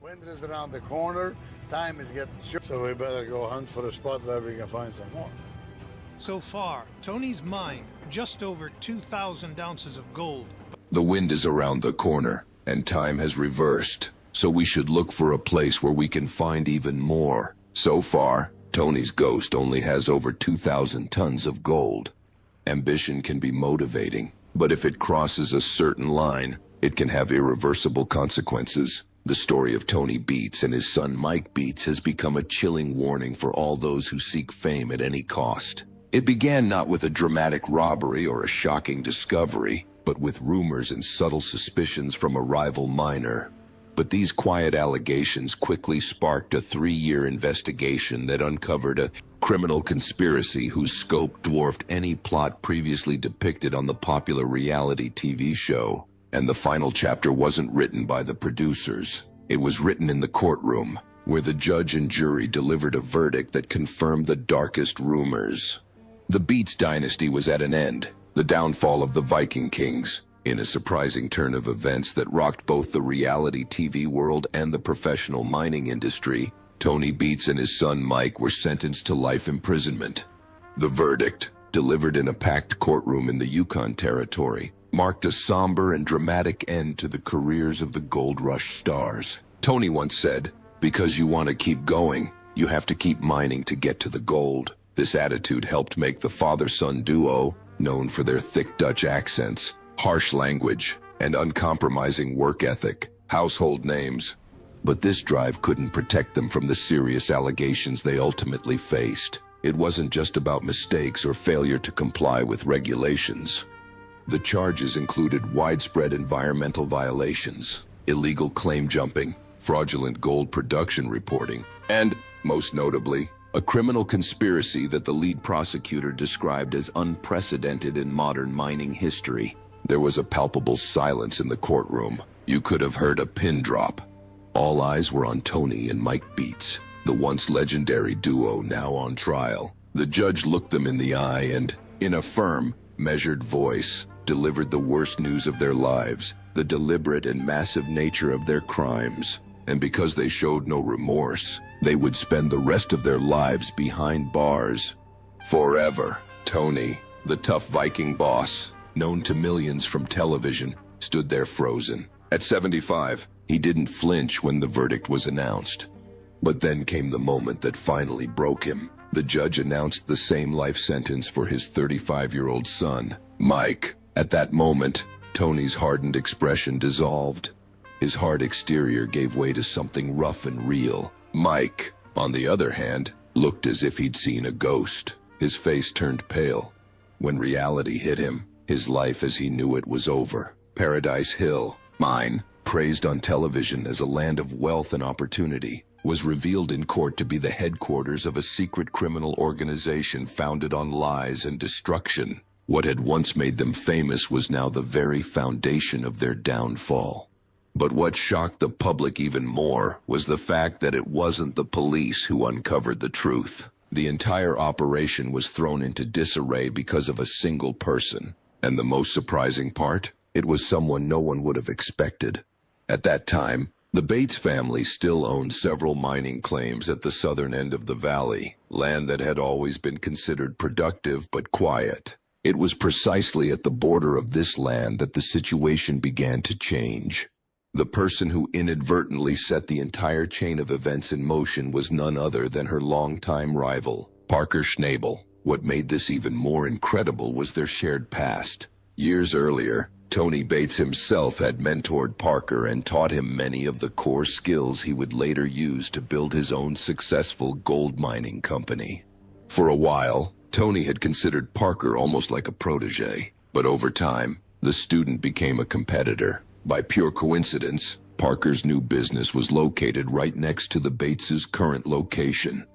Winter is around the corner, time is getting short, so we better go hunt for a spot where we can find some more. So far, Tony's mined just over 2,000 ounces of gold. The wind is around the corner, and time has reversed, so we should look for a place where we can find even more. So far, Tony's ghost only has over 2,000 tons of gold. Ambition can be motivating, but if it crosses a certain line, it can have irreversible consequences. The story of Tony Beets and his son Mike Beets has become a chilling warning for all those who seek fame at any cost. It began not with a dramatic robbery or a shocking discovery, but with rumors and subtle suspicions from a rival miner. But these quiet allegations quickly sparked a 3-year investigation that uncovered a criminal conspiracy whose scope dwarfed any plot previously depicted on the popular reality TV show. And the final chapter wasn't written by the producers. It was written in the courtroom, where the judge and jury delivered a verdict that confirmed the darkest rumors. The Beets dynasty was at an end, the downfall of the Viking kings. In a surprising turn of events that rocked both the reality TV world and the professional mining industry, Tony Beets and his son Mike were sentenced to life imprisonment. The verdict, delivered in a packed courtroom in the Yukon Territory, marked a somber and dramatic end to the careers of the gold rush stars. Tony once said, "Because you want to keep going, you have to keep mining to get to the gold." This attitude helped make the father-son duo, known for their thick Dutch accents, harsh language, and uncompromising work ethic, household names. But this drive couldn't protect them from the serious allegations they ultimately faced. It wasn't just about mistakes or failure to comply with regulations. The charges included widespread environmental violations, illegal claim jumping, fraudulent gold production reporting, and, most notably, a criminal conspiracy that the lead prosecutor described as unprecedented in modern mining history. There was a palpable silence in the courtroom. You could have heard a pin drop. All eyes were on Tony and Mike Beets, the once legendary duo now on trial. The judge looked them in the eye and, in a firm, measured voice, delivered the worst news of their lives, the deliberate and massive nature of their crimes. And because they showed no remorse, they would spend the rest of their lives behind bars. Forever. Tony, the tough Viking boss, known to millions from television, stood there frozen. At 75, he didn't flinch when the verdict was announced. But then came the moment that finally broke him. The judge announced the same life sentence for his 35-year-old son, Mike. At that moment, Tony's hardened expression dissolved. His hard exterior gave way to something rough and real. Mike, on the other hand, looked as if he'd seen a ghost. His face turned pale. When reality hit him, his life as he knew it was over. Paradise Hill, mine, praised on television as a land of wealth and opportunity, was revealed in court to be the headquarters of a secret criminal organization founded on lies and destruction. What had once made them famous was now the very foundation of their downfall. But what shocked the public even more was the fact that it wasn't the police who uncovered the truth. The entire operation was thrown into disarray because of a single person. And the most surprising part? It was someone no one would have expected. At that time, the Beets family still owned several mining claims at the southern end of the valley, land that had always been considered productive but quiet. It was precisely at the border of this land that the situation began to change. The person who inadvertently set the entire chain of events in motion was none other than her longtime rival, Parker Schnabel. What made this even more incredible was their shared past. Years earlier, Tony Beets himself had mentored Parker and taught him many of the core skills he would later use to build his own successful gold mining company. For a while, Tony had considered Parker almost like a protege, but over time, the student became a competitor. By pure coincidence, Parker's new business was located right next to the Beets' current location.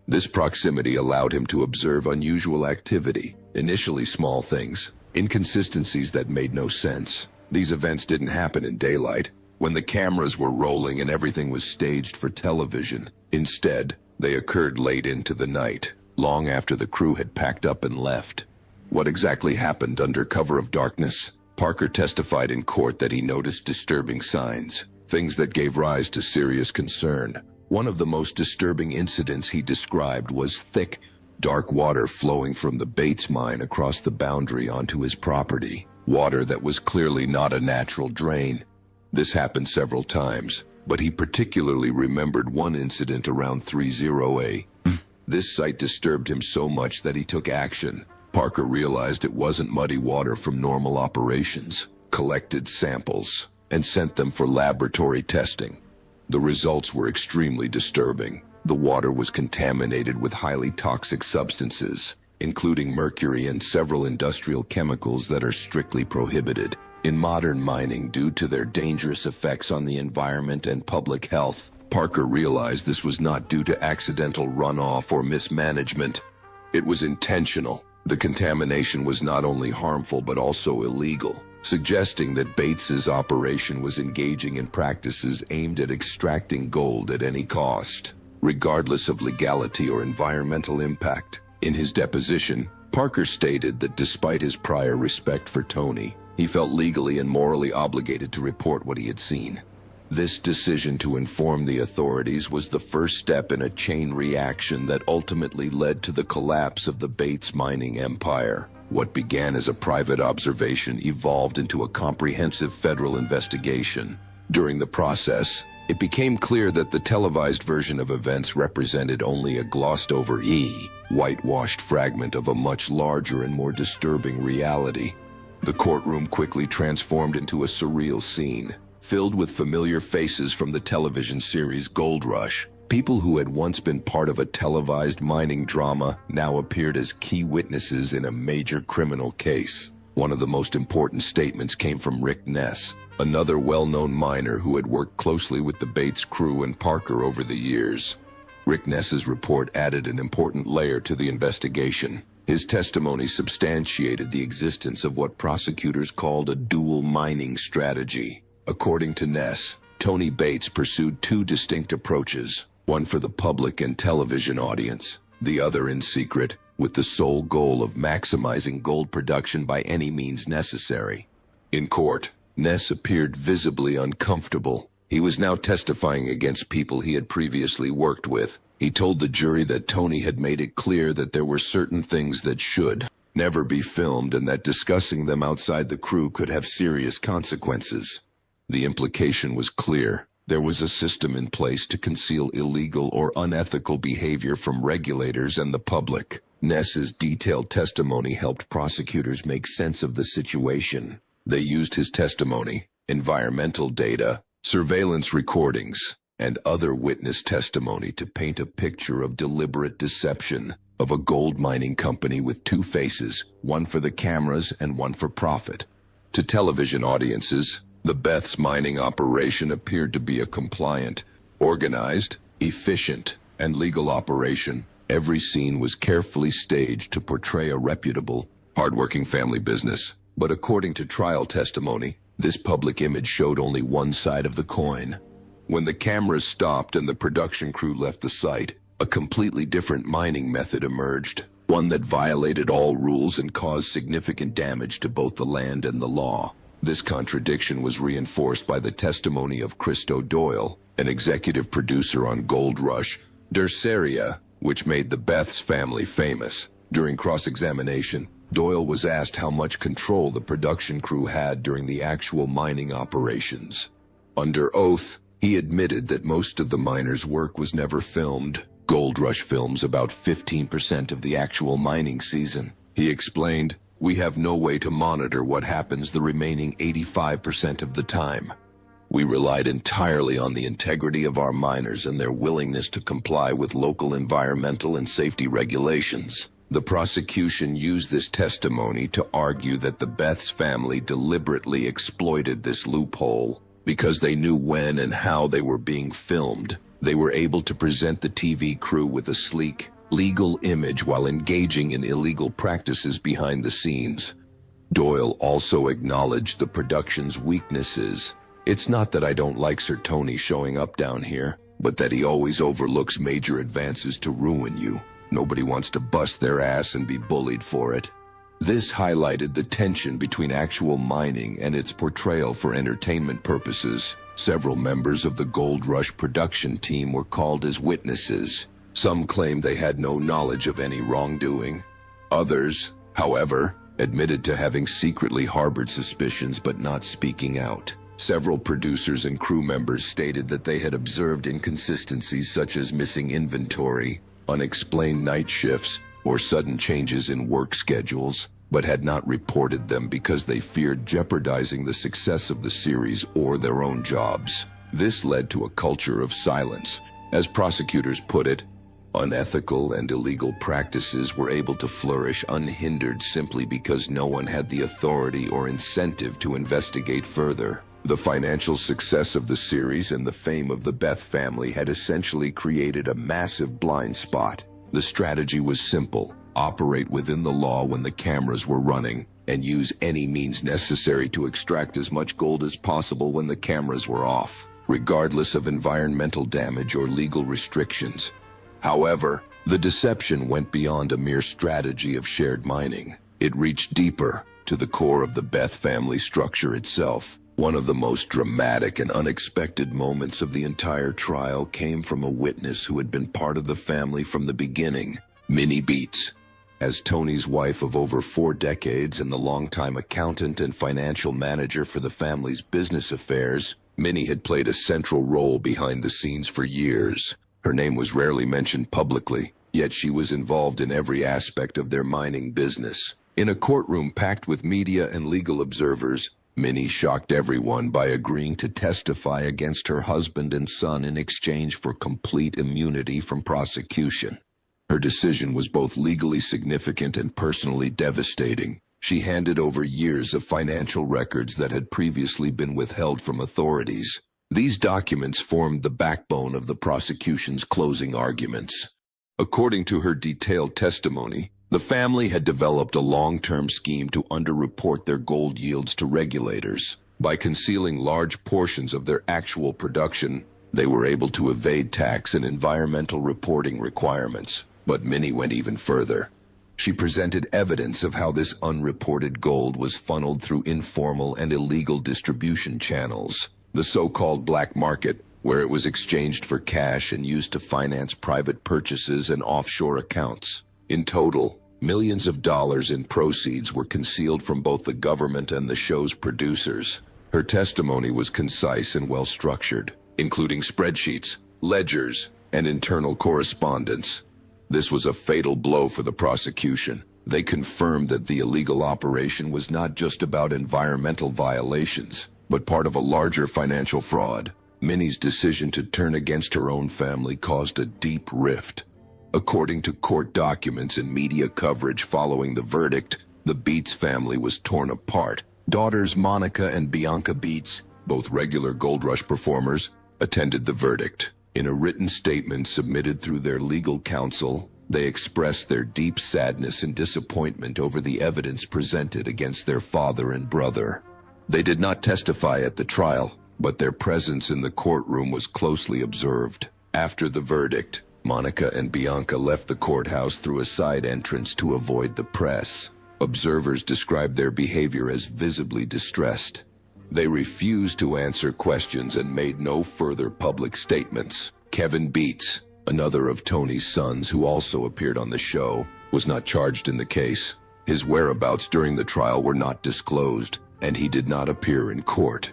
This proximity allowed him to observe unusual activity, initially small things, inconsistencies that made no sense. These events didn't happen in daylight, when the cameras were rolling and everything was staged for television. Instead, they occurred late into the night, long after the crew had packed up and left. What exactly happened under cover of darkness? Parker testified in court that he noticed disturbing signs. things that gave rise to serious concern. One of the most disturbing incidents he described was thick, dark water flowing from the Beets mine across the boundary onto his property, water that was clearly not a natural drain. This happened several times, but he particularly remembered one incident around 30A. This site disturbed him so much that he took action. Parker realized it wasn't muddy water from normal operations, collected samples, and sent them for laboratory testing. The results were extremely disturbing. The water was contaminated with highly toxic substances, including mercury and several industrial chemicals that are strictly prohibited in modern mining due to their dangerous effects on the environment and public health. Parker realized this was not due to accidental runoff or mismanagement. It was intentional. The contamination was not only harmful but also illegal, suggesting that Beets's operation was engaging in practices aimed at extracting gold at any cost, regardless of legality or environmental impact. In his deposition, Parker stated that despite his prior respect for Tony, he felt legally and morally obligated to report what he had seen. This decision to inform the authorities was the first step in a chain reaction that ultimately led to the collapse of the Beets mining empire. What began as a private observation evolved into a comprehensive federal investigation. During the process, it became clear that the televised version of events represented only a glossed-over, whitewashed fragment of a much larger and more disturbing reality. The courtroom quickly transformed into a surreal scene, filled with familiar faces from the television series Gold Rush. People who had once been part of a televised mining drama now appeared as key witnesses in a major criminal case. One of the most important statements came from Rick Ness, another well-known miner who had worked closely with the Beets crew and Parker over the years. Rick Ness's report added an important layer to the investigation. His testimony substantiated the existence of what prosecutors called a dual mining strategy. According to Ness, Tony Beets pursued two distinct approaches, one for the public and television audience, the other in secret, with the sole goal of maximizing gold production by any means necessary. In court, Ness appeared visibly uncomfortable. He was now testifying against people he had previously worked with. He told the jury that Tony had made it clear that there were certain things that should never be filmed and that discussing them outside the crew could have serious consequences. The implication was clear. There was a system in place to conceal illegal or unethical behavior from regulators and the public. Ness's detailed testimony helped prosecutors make sense of the situation. They used his testimony, environmental data, surveillance recordings, and other witness testimony to paint a picture of deliberate deception, of a gold mining company with two faces, one for the cameras and one for profit. To television audiences, the Beets mining operation appeared to be a compliant, organized, efficient, and legal operation. Every scene was carefully staged to portray a reputable, hardworking family business. But according to trial testimony, this public image showed only one side of the coin. When the cameras stopped and the production crew left the site, a completely different mining method emerged, one that violated all rules and caused significant damage to both the land and the law. This contradiction was reinforced by the testimony of Christo Doyle, an executive producer on Gold Rush, Derceria, which made the Beets family famous. During cross-examination, Doyle was asked how much control the production crew had during the actual mining operations. Under oath, he admitted that most of the miners' work was never filmed. Gold Rush films about 15% of the actual mining season. He explained, "We have no way to monitor what happens the remaining 85% of the time. We relied entirely on the integrity of our miners and their willingness to comply with local environmental and safety regulations." The prosecution used this testimony to argue that the Beets family deliberately exploited this loophole. Because they knew when and how they were being filmed, they were able to present the TV crew with a sleek, legal image while engaging in illegal practices behind the scenes. Doyle also acknowledged the production's weaknesses. "It's not that I don't like Sir Tony showing up down here, but that he always overlooks major advances to ruin you. Nobody wants to bust their ass and be bullied for it." This highlighted the tension between actual mining and its portrayal for entertainment purposes. Several members of the Gold Rush production team were called as witnesses. Some claimed they had no knowledge of any wrongdoing. Others, however, admitted to having secretly harbored suspicions but not speaking out. Several producers and crew members stated that they had observed inconsistencies such as missing inventory, unexplained night shifts, or sudden changes in work schedules, but had not reported them because they feared jeopardizing the success of the series or their own jobs. This led to a culture of silence. As prosecutors put it, unethical and illegal practices were able to flourish unhindered simply because no one had the authority or incentive to investigate further. The financial success of the series and the fame of the Beth family had essentially created a massive blind spot. The strategy was simple: operate within the law when the cameras were running, and use any means necessary to extract as much gold as possible when the cameras were off, regardless of environmental damage or legal restrictions. However, the deception went beyond a mere strategy of shared mining. It reached deeper, to the core of the Beth family structure itself. One of the most dramatic and unexpected moments of the entire trial came from a witness who had been part of the family from the beginning, Tony Beets. As Tony's wife of over 4 decades and the longtime accountant and financial manager for the family's business affairs, Minnie had played a central role behind the scenes for years. Her name was rarely mentioned publicly, yet she was involved in every aspect of their mining business. In a courtroom packed with media and legal observers, Minnie shocked everyone by agreeing to testify against her husband and son in exchange for complete immunity from prosecution. Her decision was both legally significant and personally devastating. She handed over years of financial records that had previously been withheld from authorities. These documents formed the backbone of the prosecution's closing arguments. According to her detailed testimony, the family had developed a long-term scheme to underreport their gold yields to regulators. By concealing large portions of their actual production, they were able to evade tax and environmental reporting requirements. But Minnie went even further. She presented evidence of how this unreported gold was funneled through informal and illegal distribution channels, the so-called black market, where it was exchanged for cash and used to finance private purchases and offshore accounts. In total, millions of dollars in proceeds were concealed from both the government and the show's producers. Her testimony was concise and well-structured, including spreadsheets, ledgers, and internal correspondence. This was a fatal blow for the prosecution. They confirmed that the illegal operation was not just about environmental violations, but part of a larger financial fraud. Minnie's decision to turn against her own family caused a deep rift. According to court documents and media coverage following the verdict, the Beets family was torn apart. Daughters Monica and Bianca Beets, both regular Gold Rush performers, attended the verdict. In a written statement submitted through their legal counsel, they expressed their deep sadness and disappointment over the evidence presented against their father and brother. They did not testify at the trial, but their presence in the courtroom was closely observed. After the verdict, Monica and Bianca left the courthouse through a side entrance to avoid the press. Observers described their behavior as visibly distressed. They refused to answer questions and made no further public statements. Kevin Beets, another of Tony's sons who also appeared on the show, was not charged in the case. His whereabouts during the trial were not disclosed, and he did not appear in court.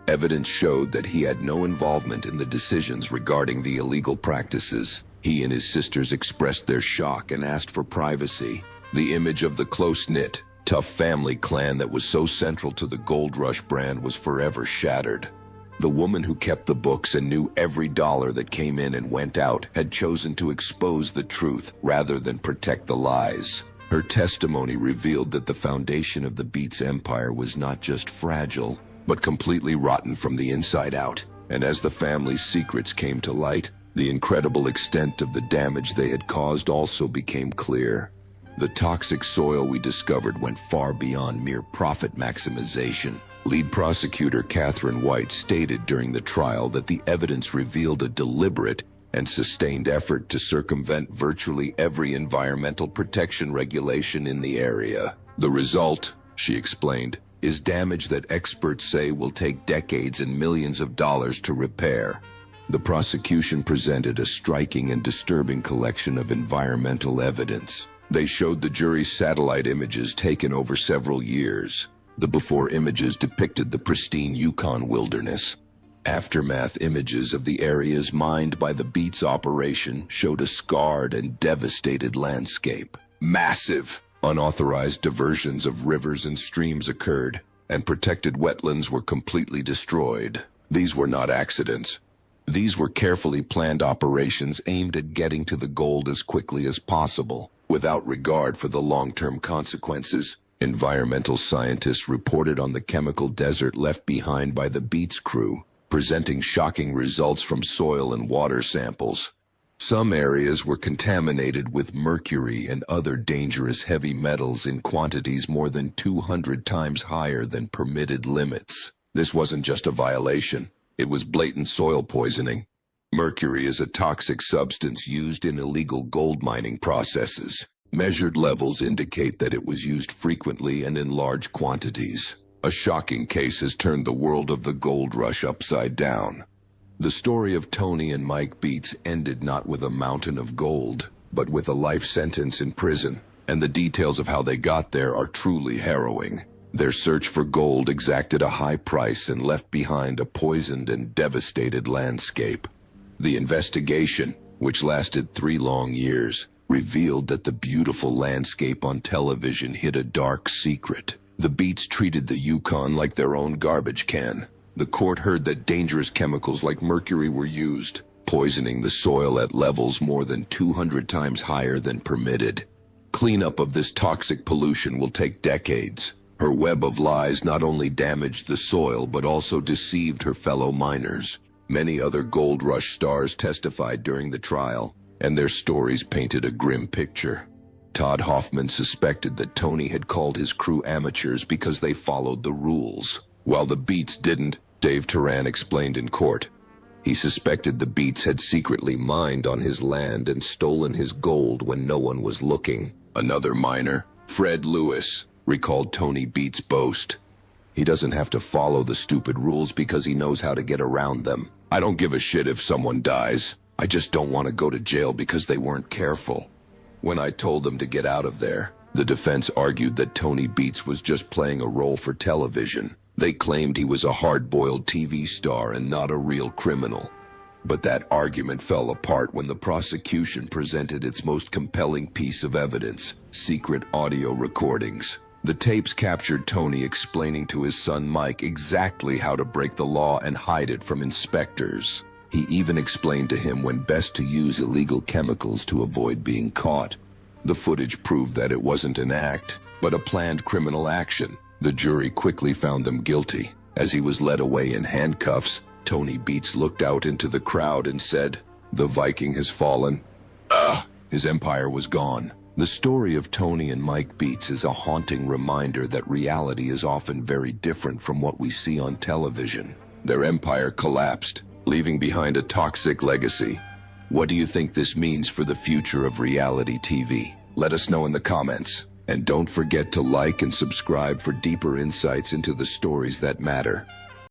Evidence showed that he had no involvement in the decisions regarding the illegal practices. He and his sisters expressed their shock and asked for privacy. The image of the close-knit, tough family clan that was so central to the Gold Rush brand was forever shattered. The woman who kept the books and knew every dollar that came in and went out had chosen to expose the truth rather than protect the lies. Her testimony revealed that the foundation of the Beets empire was not just fragile, but completely rotten from the inside out. And as the family's secrets came to light, the incredible extent of the damage they had caused also became clear. The toxic soil we discovered went far beyond mere profit maximization. Lead prosecutor Catherine White stated during the trial that the evidence revealed a deliberate and sustained effort to circumvent virtually every environmental protection regulation in the area. The result, she explained, is damage that experts say will take decades and millions of dollars to repair. The prosecution presented a striking and disturbing collection of environmental evidence. They showed the jury satellite images taken over several years. The before images depicted the pristine Yukon wilderness. Aftermath images of the areas mined by the Beets operation showed a scarred and devastated landscape. Massive, unauthorized diversions of rivers and streams occurred, and protected wetlands were completely destroyed. These were not accidents. These were carefully planned operations aimed at getting to the gold as quickly as possible, without regard for the long-term consequences. Environmental scientists reported on the chemical desert left behind by the Beets crew, presenting shocking results from soil and water samples. Some areas were contaminated with mercury and other dangerous heavy metals in quantities more than 200 times higher than permitted limits. This wasn't just a violation. It was blatant soil poisoning. Mercury is a toxic substance used in illegal gold mining processes. Measured levels indicate that it was used frequently and in large quantities. A shocking case has turned the world of the gold rush upside down. The story of Tony and Mike Beets ended not with a mountain of gold, but with a life sentence in prison, and the details of how they got there are truly harrowing. Their search for gold exacted a high price and left behind a poisoned and devastated landscape. The investigation, which lasted 3 long years, revealed that the beautiful landscape on television hid a dark secret. The Beets treated the Yukon like their own garbage can. The court heard that dangerous chemicals like mercury were used, poisoning the soil at levels more than 200 times higher than permitted. Cleanup of this toxic pollution will take decades. Her web of lies not only damaged the soil but also deceived her fellow miners. Many other gold rush stars testified during the trial, and their stories painted a grim picture. Todd Hoffman suspected that Tony had called his crew amateurs because they followed the rules, while the Beets didn't. Dave Turan explained in court. He suspected the Beets had secretly mined on his land and stolen his gold when no one was looking. Another miner, Fred Lewis, recalled Tony Beets' boast. He doesn't have to follow the stupid rules because he knows how to get around them. I don't give a shit if someone dies. I just don't want to go to jail because they weren't careful. When I told them to get out of there, the defense argued that Tony Beets was just playing a role for television. They claimed he was a hard-boiled TV star and not a real criminal. But that argument fell apart when the prosecution presented its most compelling piece of evidence, secret audio recordings. The tapes captured Tony explaining to his son Mike exactly how to break the law and hide it from inspectors. He even explained to him when best to use illegal chemicals to avoid being caught. The footage proved that it wasn't an act, but a planned criminal action. The jury quickly found them guilty. As he was led away in handcuffs, Tony Beets looked out into the crowd and said, "The Viking has fallen." His empire was gone. The story of Tony and Mike Beets is a haunting reminder that reality is often very different from what we see on television. Their empire collapsed, leaving behind a toxic legacy. What do you think this means for the future of reality TV? Let us know in the comments. And don't forget to like and subscribe for deeper insights into the stories that matter.